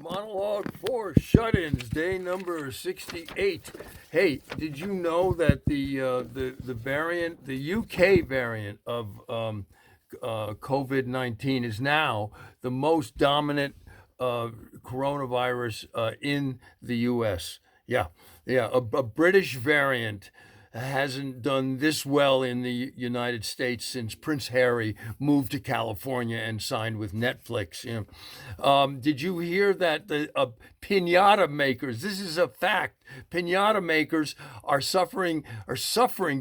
Monologue for Shut-Ins, day number 68. Hey, did you know that the variant, the UK variant of COVID-19 is now the most dominant coronavirus in the US? Yeah, yeah, a British variant hasn't done this well in the United States since Prince Harry moved to California and signed with Netflix. Did you hear that the pinata makers? This is a fact. Pinata makers are suffering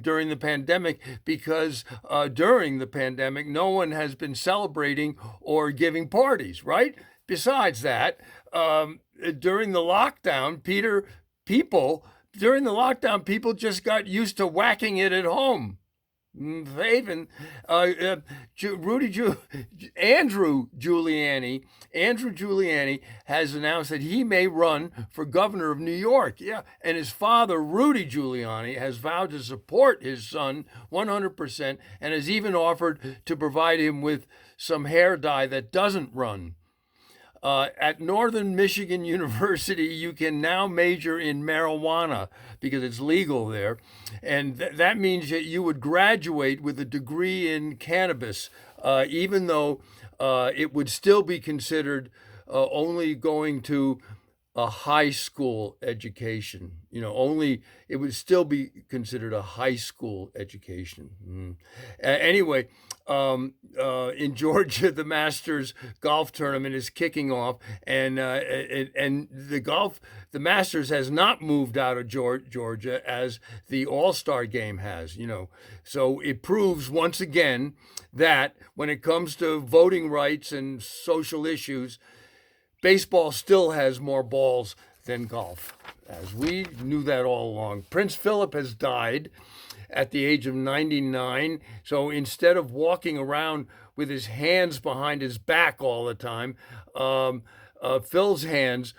during the pandemic because during the pandemic no one has been celebrating or giving parties. Right. Besides that, during the lockdown, people during the lockdown, people just got used to whacking it at home. Even Rudy Giu- Andrew Giuliani has announced that he may run for governor of New York. Yeah, and his father, Rudy Giuliani, has vowed to support his son 100% and has even offered to provide him with some hair dye that doesn't run. At Northern Michigan University, you can now major in marijuana because it's legal there. And that means that you would graduate with a degree in cannabis, even though it would still be considered only going to a high school education. Only it would still be considered a high school education. Anyway, in Georgia, the Masters golf tournament is kicking off, and the Masters has not moved out of Georgia as the All-Star game has. So it proves once again that when it comes to voting rights and social issues, baseball still has more balls than golf, as we knew that all along. Prince Philip has died at the age of 99. So instead of walking around with his hands behind his back all the time, Phil's hands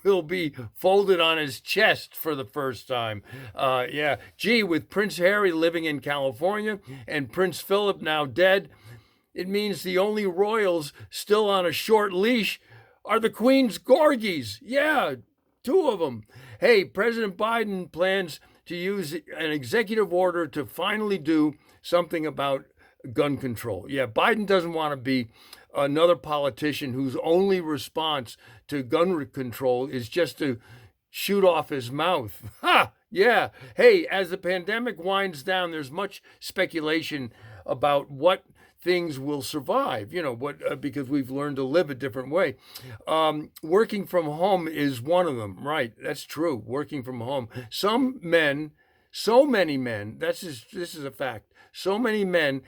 will be folded on his chest for the first time. Yeah, gee, with Prince Harry living in California and Prince Philip now dead, it means the only royals still on a short leash are the Queen's corgis. Yeah, two of them. Hey, President Biden plans to use an executive order to finally do something about gun control. Yeah, Biden doesn't want to be another politician whose only response to gun control is just to shoot off his mouth. Ha! Yeah. Hey, as the pandemic winds down, there's much speculation about what things will survive, because we've learned to live a different way. Working from home is one of them, right? That's true. Working from home. So many men, this is a fact. So many men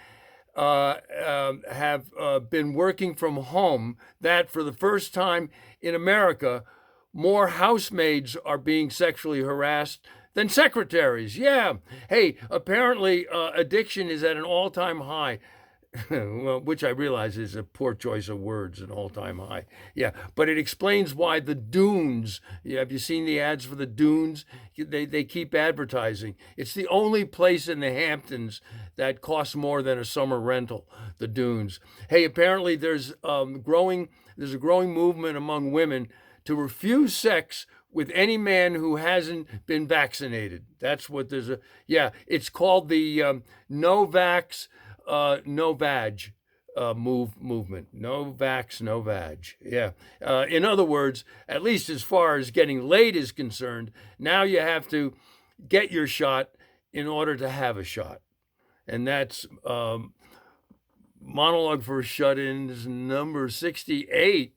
have been working from home that for the first time in America, more housemaids are being sexually harassed than secretaries. Yeah. Hey, apparently addiction is at an all-time high. Well, which I realize is a poor choice of words, an all-time high. Yeah, but it explains why the dunes. Yeah, have you seen the ads for the dunes? They keep advertising. It's the only place in the Hamptons that costs more than a summer rental. The dunes. Hey, apparently there's a growing movement among women to refuse sex with any man who hasn't been vaccinated. That's what it's called the no vax, no vag movement. No vax, no vag. Yeah. In other words, at least as far as getting laid is concerned, now you have to get your shot in order to have a shot. And that's Monologue for Shut-Ins number 68.